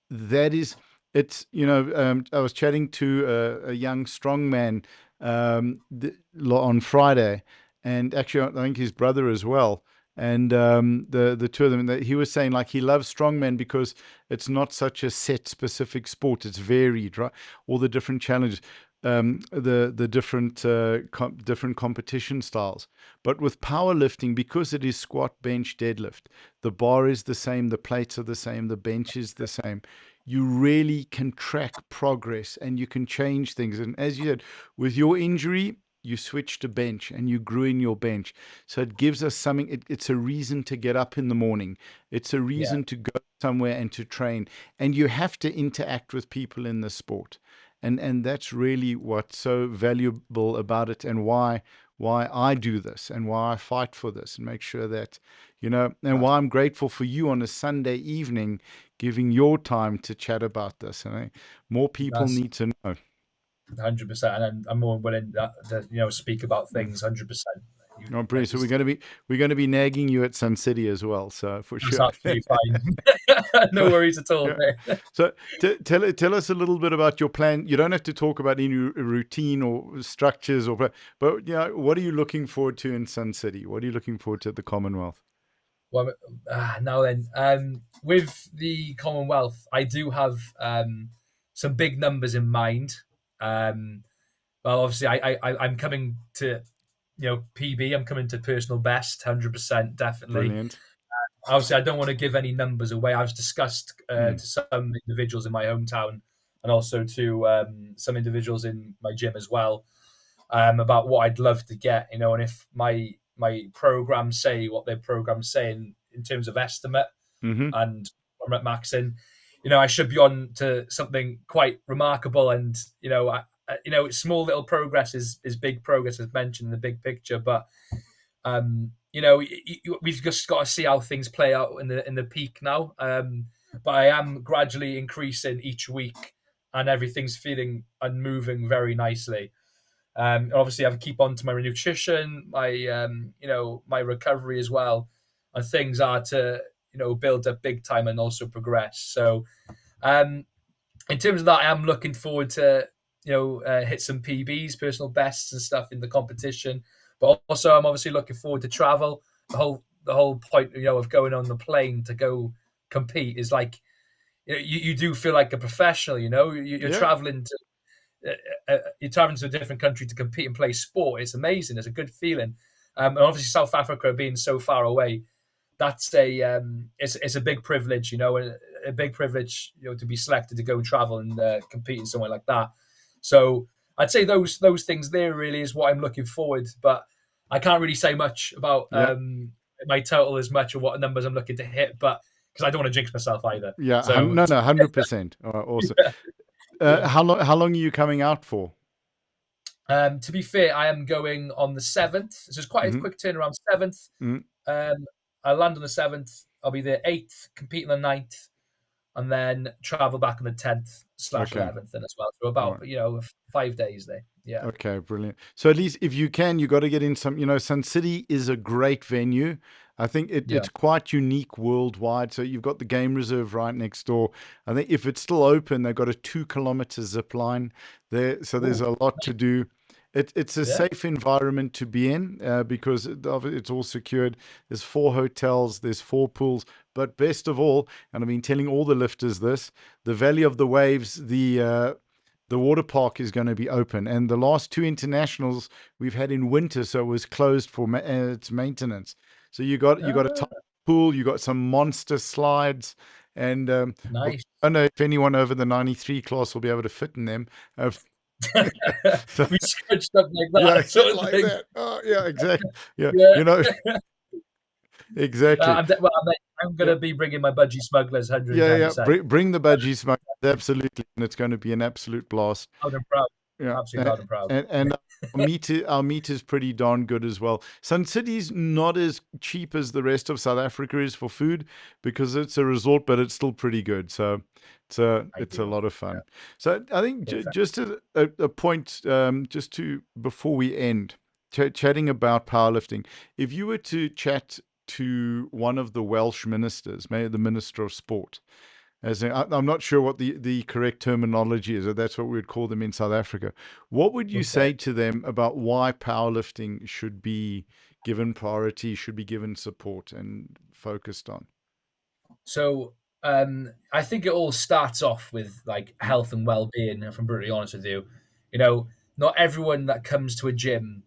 that is, I was chatting to a young strong man on Friday, and actually I think his brother as well, and the two of them, he was saying like he loves strongman because it's not such a set specific sport, it's varied, right? All the different challenges, the different different competition styles. But with powerlifting, because it is squat, bench, deadlift, the bar is the same, the plates are the same, the bench is the same. You really can track progress and you can change things. And as you said, with your injury, you switched to bench and you grew in your bench. So it gives us something. It's a reason to get up in the morning. It's a Yeah, reason to go somewhere and to train. And you have to interact with people in the sport. And that's really what's so valuable about it, and why I do this and why I fight for this and make sure that, and that's why I'm grateful for you on a Sunday evening giving your time to chat about this. And more people that's need to know. 100%. And I'm more willing to speak about Mm. things 100%. You, Oh, like, brilliant. So we're going to be nagging you at Sun City as well. So for that's sure. absolutely fine. No worries at all, Yeah. mate. So tell us a little bit about your plan. You don't have to talk about any routine or structures, but what are you looking forward to in Sun City? What are you looking forward to at the Commonwealth? Well, now then, with the Commonwealth, I do have some big numbers in mind. Um, well, obviously, I'm coming to PB. I'm coming to personal best, 100%, definitely. Brilliant. Obviously, I don't want to give any numbers away. I've discussed Mm. to some individuals in my hometown and also to some individuals in my gym as well about what I'd love to get, and if my programs say what their programs say in terms of estimate Mm-hmm. and I'm at maxing, I should be on to something quite remarkable. And small little progress is big progress, as mentioned in the big picture. But we've just got to see how things play out in the peak now. But I am gradually increasing each week, and everything's feeling and moving very nicely. Obviously, I have to keep on to my nutrition, my recovery as well, and things are to build up big time and also progress. So, um, in terms of that, I am looking forward to hit some PBs, personal bests and stuff in the competition. But also, I'm obviously looking forward to travel. The whole point of going on the plane to go compete is like you do feel like a professional. You're Yeah. traveling to you're traveling to a different country to compete and play sport. It's amazing. It's a good feeling. And obviously South Africa being so far away, that's it's a big privilege, a big privilege, to be selected to go and travel and compete in somewhere like that. So I'd say those things there really is what I'm looking forward. But I can't really say much about Yeah. my total as much or what numbers I'm looking to hit, but because I don't want to jinx myself either. Yeah. So No, no, 100%. Awesome. yeah. How long are you coming out for? To be fair, I am going on the 7th. So it's quite a Mm-hmm. quick turnaround. 7th. Mm. I land on the 7th. I'll be there 8th, compete on the 9th, and then travel back on the 10th slash Okay. 11th then as well. So All about, right. 5 days there. Yeah. Okay, brilliant. So at least if you can, you got to get in some, Sun City is a great venue. I think Yeah. it's quite unique worldwide. So you've got the game reserve right next door. I think if it's still open, they've got a 2 kilometer zip line there. So there's Oh, a lot to do. It's a yeah. safe environment to be in because it's all secured. There's 4 hotels, there's 4 pools. But best of all, and I've been telling all the lifters this, the Valley of the Waves, the water park is going to be open, and the last 2 internationals we've had in winter, so it was closed for its maintenance. So you got a Ah, top pool, you got some monster slides, and I nice. don't know if anyone over the 93 class will be able to fit in them. Uh, so, We scrunched up like yeah, that yeah, sort of like thing. that. Oh, yeah, exactly. Yeah, Yeah. exactly. I'm Yeah, gonna be bringing my budgie smugglers yeah, yeah. 110%. Bring the budgies, mate. Absolutely, and it's going to be an absolute blast. Proud and proud. Yeah, Absolutely proud and proud. and our meat is pretty darn good as well. Sun City's not as cheap as the rest of South Africa is for food because it's a resort, but it's still pretty good. So it's a Ideal. lot of Yeah. fun. So I think Perfect. just a point, just to before we end. chatting about powerlifting. If you were to chat to one of the Welsh ministers, maybe the Minister of Sport, I'm not sure what the correct terminology is, or that's what we would call them in South Africa. What would you Okay. say to them about why powerlifting should be given priority, should be given support and focused on? So I think it all starts off with like Mm, health and well-being. If I'm brutally honest with you, you know, not everyone that comes to a gym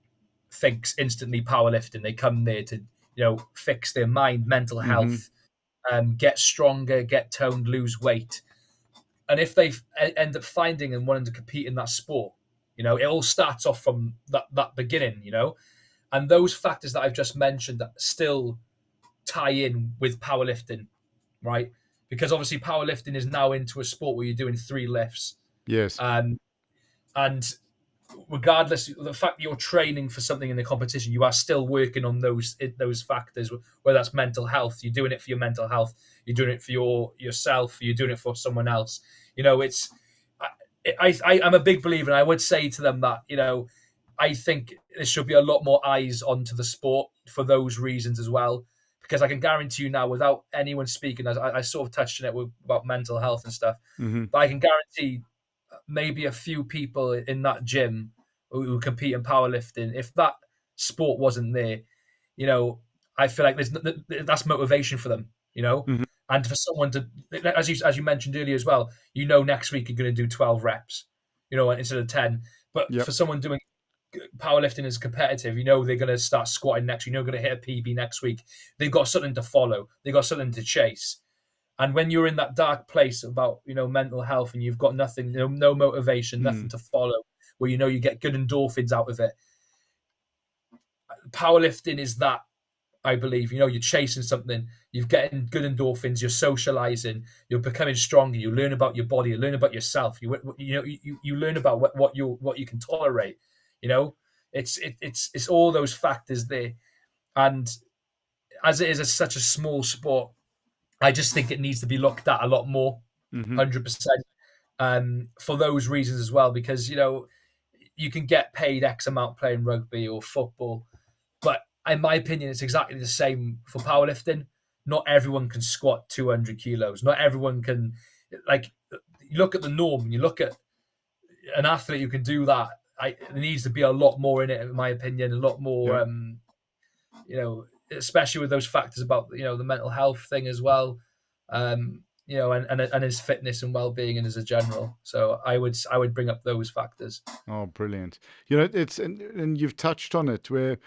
thinks instantly powerlifting. They come there to fix their mind, mental mm-hmm. health, get stronger, get toned, lose weight. And if they end up finding and wanting to compete in that sport, it all starts off from that beginning. And those factors that I've just mentioned that still tie in with powerlifting, right? Because obviously powerlifting is now into a sport where you're doing three lifts, Yes. um, and regardless of the fact that you're training for something in the competition, you are still working on those factors. Whether that's mental health, you're doing it for your mental health, you're doing it for yourself, you're doing it for someone else. It's I'm a big believer, and I would say to them that I think there should be a lot more eyes onto the sport for those reasons as well. Because I can guarantee you now, without anyone speaking, I sort of touched on it about mental health and stuff, Mm-hmm. but I can guarantee maybe a few people in that gym who compete in powerlifting, if that sport wasn't there, you know, I feel like that's motivation for them, Mm-hmm. and for someone to, as you mentioned earlier as well, next week you're going to do 12 reps, instead of 10. But for Yep. someone doing powerlifting is competitive, they're going to start squatting next week, going to hit a PB next week. They've got something to follow, they've got something to chase. And when you're in that dark place about mental health and you've got nothing, no motivation, nothing Mm. to follow, where you get good endorphins out of it, powerlifting is that. I believe you're chasing something, you're getting good endorphins, you're socializing, you're becoming stronger, you learn about your body, you learn about yourself, you learn about what you can tolerate. You know, it's all those factors there, and as it is such a small sport, I just think it needs to be looked at a lot more, Mm-hmm. 100%. For those reasons as well, because you can get paid X amount playing rugby or football, but in my opinion, it's exactly the same for powerlifting. Not everyone can squat 200 kilos. Not everyone can, like, you look at the norm, you look at an athlete who can do that. There needs to be a lot more in it, in my opinion, a lot more, Yep. especially with those factors about, the mental health thing as well. And his fitness and well-being and as a general. So I would bring up those factors. Oh, brilliant. It's and you've touched on it where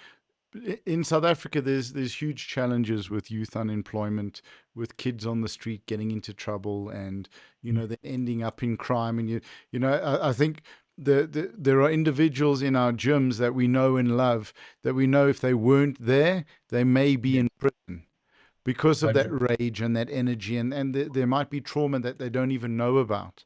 in South Africa, there's huge challenges with youth unemployment, with kids on the street getting into trouble, and they're ending up in crime. And I think there are individuals in our gyms that we know and love that we know if they weren't there, they may be Yeah, in prison because of that 100. rage and that energy, and there might be trauma that they don't even know about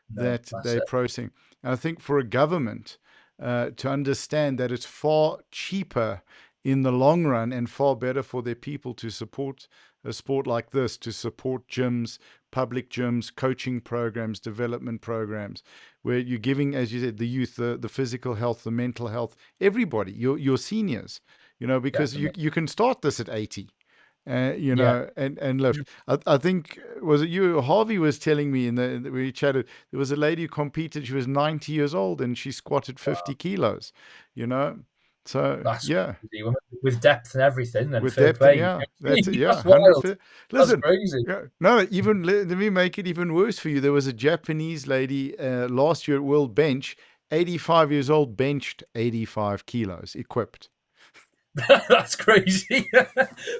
No, that that's they're it. processing. And I think for a government to understand that it's far cheaper in the long run and far better for their people to support a sport like this, to support gyms, public gyms, coaching programs, development programs, where you're giving, as you said, the youth, the physical health, the mental health, everybody, your seniors, because you, Definitely. you can start this at 80 Yeah. and lift. I think was it you? Harvey was telling me we chatted. There was a lady who competed. She was 90 years old and she squatted 50 kilos. You know, so That's yeah, crazy. With depth and everything and with fair depth and play. yeah, that's it. Yeah, That's 100. wild. That's Listen, crazy. yeah, no, even let me make it even worse for you. There was a Japanese lady last year at World Bench, 85 years old, benched 85 kilos, equipped. That's crazy.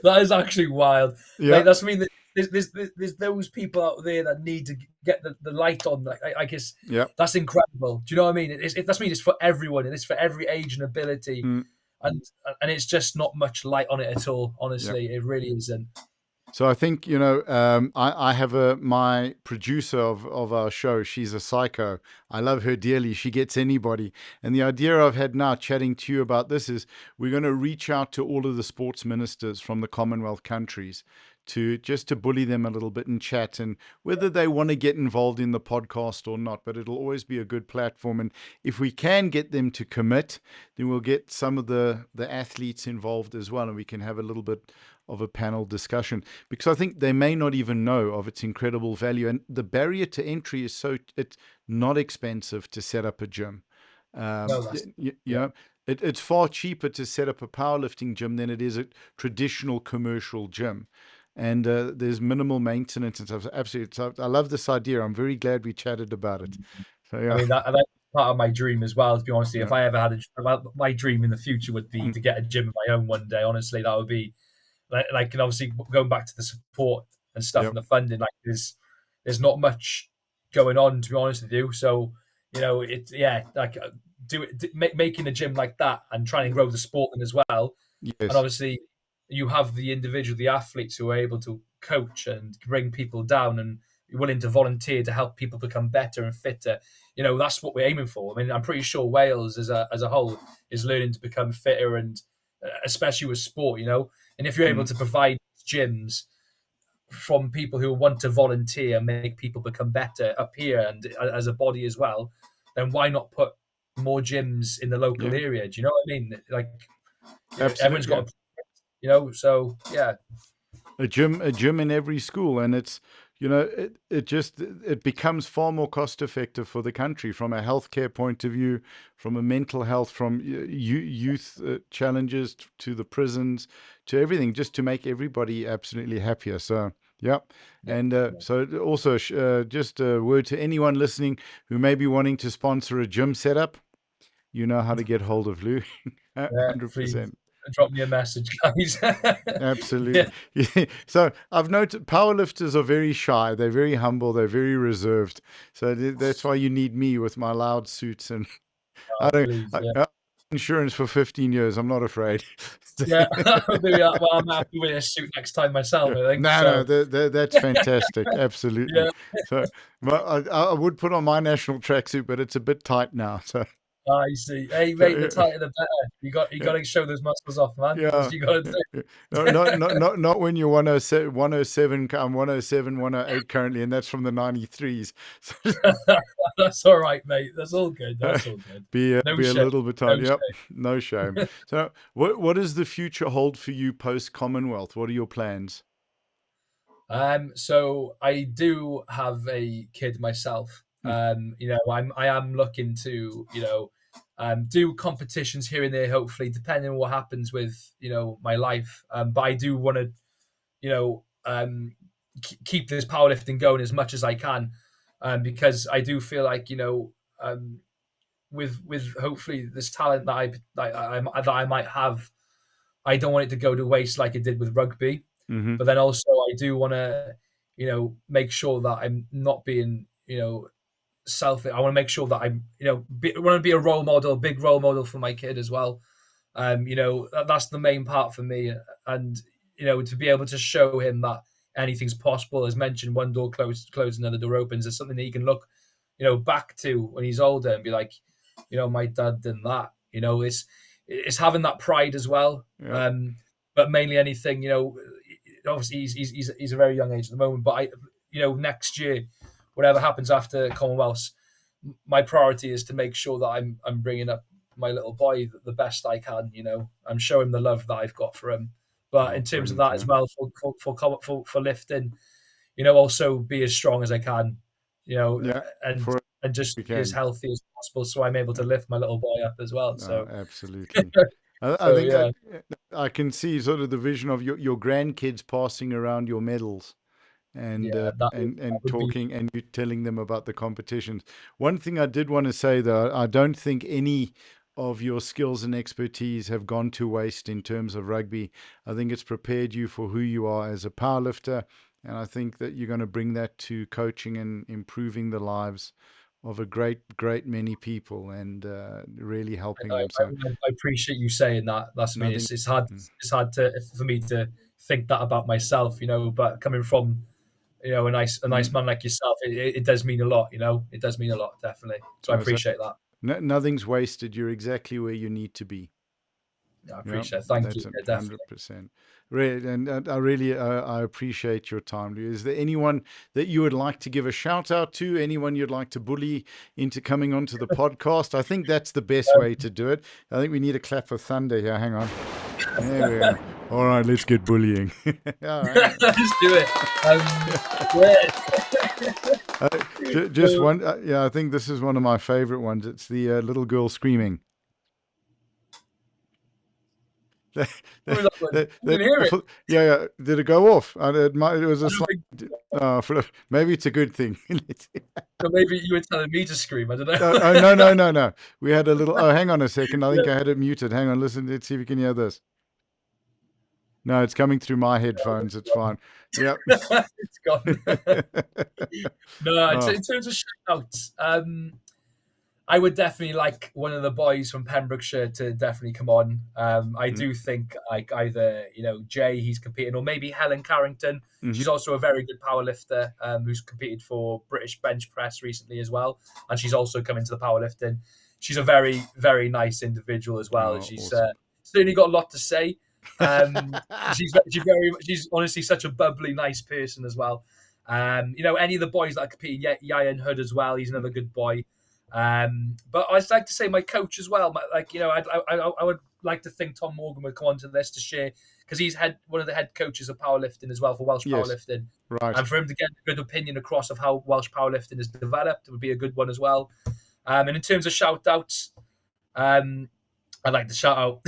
That is actually wild. Yeah, Like that's I mean there's those people out there that need to get the light on. Like I guess yeah. that's incredible. Do you know what I mean? That's mean it's for everyone and it's for every age and ability, Mm, and and it's just not much light on it at all. yeah. Honestly, it really isn't. So I think, I have my producer of our show. She's a psycho. I love her dearly. She gets anybody. And the idea I've had now chatting to you about this is we're going to reach out to all of the sports ministers from the Commonwealth countries to just to bully them a little bit and chat, and whether they want to get involved in the podcast or not. But it'll always be a good platform. And if we can get them to commit, then we'll get some of the athletes involved as well, and we can have a little bit of a panel discussion, because I think they may not even know of its incredible value. And the barrier to entry is so it's not expensive to set up a gym. No, Um, that's you yeah, know, it's far cheaper to set up a powerlifting gym than it is a traditional commercial gym. And there's minimal maintenance and stuff. Absolutely. So I love this idea. I'm very glad we chatted about it. So, I yeah, mean that's part of my dream as well. To be honest, with you. yeah, If I ever had my dream in the future would be mm, to get a gym of my own one day. Honestly, that would be and obviously going back to the support and stuff yep, and the funding. Like there's not much going on, to be honest with you. So it yeah, like making a gym like that and trying to grow the sport in as well. And yes, obviously, you have the individual, the athletes who are able to coach and bring people down and be willing to volunteer to help people become better and fitter. That's what we're aiming for. I mean, I'm pretty sure Wales as a whole is learning to become fitter and especially with sport. And if you're able mm, to provide gyms from people who want to volunteer, make people become better up here and as a body as well, then why not put more gyms in the local yeah, area? Do you know what I mean? Like everyone's absolutely. Yeah. got so yeah, A gym in every school, and it becomes far more cost effective for the country from a healthcare point of view, from a mental health, from youth challenges to the prisons, to everything, just to make everybody absolutely happier. So yeah. yeah, And yeah. so also, just a word to anyone listening who may be wanting to sponsor a gym setup, you know how to get hold of Lou. Yeah, please 100%. drop me a message, guys. Yeah, Absolutely. Yeah. So I've noted powerlifters are very shy. They're very humble. They're very reserved. So that's why you need me with my loud suits. And I don't, please, yeah. I insurance for 15 years. I'm not afraid. Yeah, maybe well, I'm happy with a suit next time myself. Yeah. I think No, no, so. that's fantastic. Absolutely. Yeah, So I would put on my national tracksuit, but it's a bit tight now. So, I see. Hey, mate, the so tighter the better. You got yeah, to show those muscles off, man. That's yeah. what you got to Yeah, yeah. No, not when you're 107, 107, I'm 107, 108 currently, and that's from the 93s. do. That's all right, mate. That's all good. So That's all good. No be a shame. little bit No tight. Yep, shame. no shame. So what does the future hold for you post Commonwealth? What are your plans? So I do have a kid myself. Hmm. I am looking to, do competitions here and there, hopefully, depending on what happens with, my life. But I do want to, you know, um, keep this powerlifting going as much as I can, because I do feel like, with hopefully this talent that I might have, I don't want it to go to waste like it did with rugby. Mm-hmm. But then also I do want to, make sure that I'm not being, selfish. I want to make sure that I want to be a role model, a big role model for my kid as well. That's the main part for me, and to be able to show him that anything's possible. As mentioned, one door closed, another door opens. Is something that he can look, back to when he's older and be like, my dad did that. It's having that pride as well. Yep. But mainly anything, obviously he's a very young age at the moment. But next year, whatever happens after Commonwealths, my priority is to make sure that I'm bringing up my little boy the best I can. I'm showing the love that I've got for him. But Oh, in terms of brilliant. that as Yeah. well, for lifting, also be as strong as I can, Yeah. and For just we be as can. healthy as possible, so I'm able to Yeah. lift my little boy up as well. No, So, absolutely. I so think yeah, I can see sort of the vision of your grandkids passing around your medals, and yeah, that would be talking and you telling them about the competitions. One thing I did want to say though, I don't think any of your skills and expertise have gone to waste in terms of rugby. I think it's prepared you for who you are as a powerlifter, and I think that you're going to bring that to coaching and improving the lives of a great many people, and really helping I, them. So I appreciate you saying that. I mean, nothing. it's hard. Mm, It's hard for me to. think that about myself, you know. But coming from, you know, a nice Mm. man like yourself, it does mean a lot, you know. It does mean a lot, definitely. So I So appreciate that. nothing's wasted. You're exactly where you need to be. Yeah, I Yeah, appreciate it. Thank you. that's a Yeah, hundred definitely. percent. Really, and I really I appreciate your time. Is there anyone that you would like to give a shout out to? Anyone you'd like to bully into coming onto the podcast? I think that's the best way to do it. I think we need a clap for thunder here. Hang on. There we go. All right, let's get bullying. All right. Let's do it. Yeah. Just one. Yeah, I think this is one of my favorite ones. It's the little girl screaming. That, What that, was that one? I that didn't hear it. awful. Yeah, yeah. Did it go off? It was a I don't slight. think. Maybe it's a good thing. So maybe you were telling me to scream. I don't know. Oh, no, no, no, no. We had a little. Oh, hang on a second. I think I had it muted. Hang on. Listen. Let's see if you can hear this. No, it's coming through my headphones. It's fine. Yep. It's gone. No, Oh. in terms of shout outs, I would definitely like one of the boys from Pembrokeshire to definitely come on. I Mm, do think like either Jay, he's competing, or maybe Helen Carrington. She's mhm. also a very good powerlifter who's competed for British bench press recently as well, and she's also come into the powerlifting. She's a very nice individual as well. Oh, She's awesome. certainly got a lot to say. She's honestly such a bubbly, nice person as well. Any of the boys that are competing, Yayan Hood as well. He's another good boy. But I'd like to say my coach as well. I would like to think Tom Morgan would come on to this to share because he's one of the head coaches of powerlifting as well for Welsh Yes. powerlifting, Right. and for him to get a good opinion across of how Welsh powerlifting is developed would be a good one as well. And in terms of shout outs, I'd like to shout out.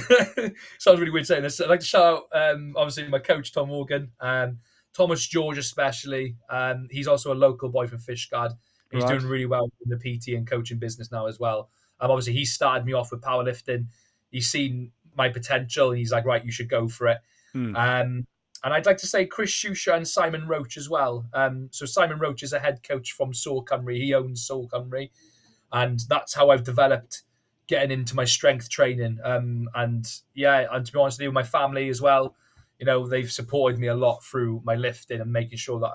Sounds really weird saying this. I'd like to shout out, obviously, my coach Tom Morgan, Thomas George especially. He's also a local boy from Fishguard. He's Right. doing really well in the PT and coaching business now as well. Obviously, he started me off with powerlifting. He's seen my potential, and he's like, right, you should go for it. Mm. And I'd like to say Chris Shusha and Simon Roach as well. So Simon Roach is a head coach from Soul Cymru. He owns Soul Cymru, and that's how I've developed getting into my strength training. And to be honest with you, my family as well, they've supported me a lot through my lifting and making sure that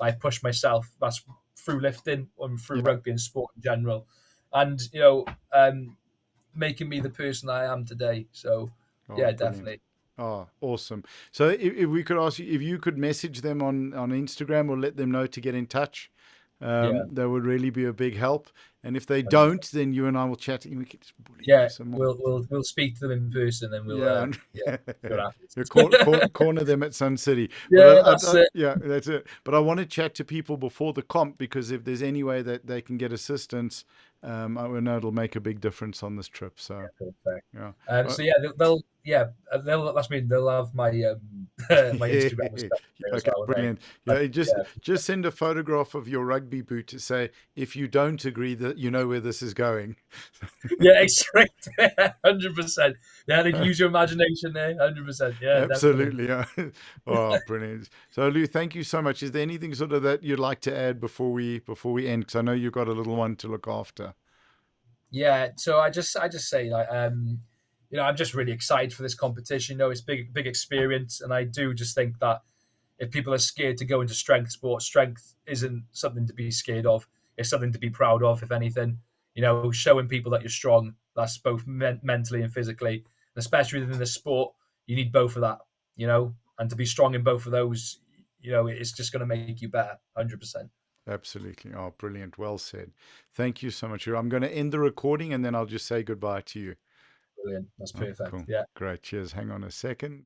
I've pushed myself. That's through lifting and through Yeah. rugby and sport in general, and making me the person I am today. So Oh, yeah, brilliant. definitely. Oh, awesome. So if we could ask you if you could message them on Instagram or let them know to get in touch, Yeah, that would really be a big help. And if they 100%. don't, then you and I will chat and we can just bully them Yeah, some more. we'll speak to them in person and we'll Yeah, see what you happens. corner them at Sun City. But Yeah, that's it. yeah, that's it. But I want to chat to people before the comp because if there's any way that they can get assistance, I know it'll make a big difference on this trip. So Perfect. yeah. So yeah, they'll have my my Instagram and stuff there as Okay, well, won't they? brilliant. But Yeah, yeah, just send a photograph of your rugby boot to say if you don't agree that you know where this is going. yeah, straight, 100%. Yeah, they can use your imagination there, 100%. Yeah, definitely. Absolutely. Yeah. Oh, brilliant. So Lou, thank you so much. Is there anything sort of that you'd like to add before we end? Because I know you've got a little one to look after. Yeah, so I just say like I'm just really excited for this competition. It's big experience, and I do just think that if people are scared to go into strength sports, strength isn't something to be scared of. It's something to be proud of, if anything. Showing people that you're strong, that's both mentally and physically, and especially within the sport, you need both of that. And to be strong in both of those, it's just going to make you better, 100%. Absolutely. Oh, brilliant. Well said. Thank you so much. I'm going to end the recording and then I'll just say goodbye to you. Brilliant. That's Oh, perfect. cool. Yeah. Great. Cheers. Hang on a second.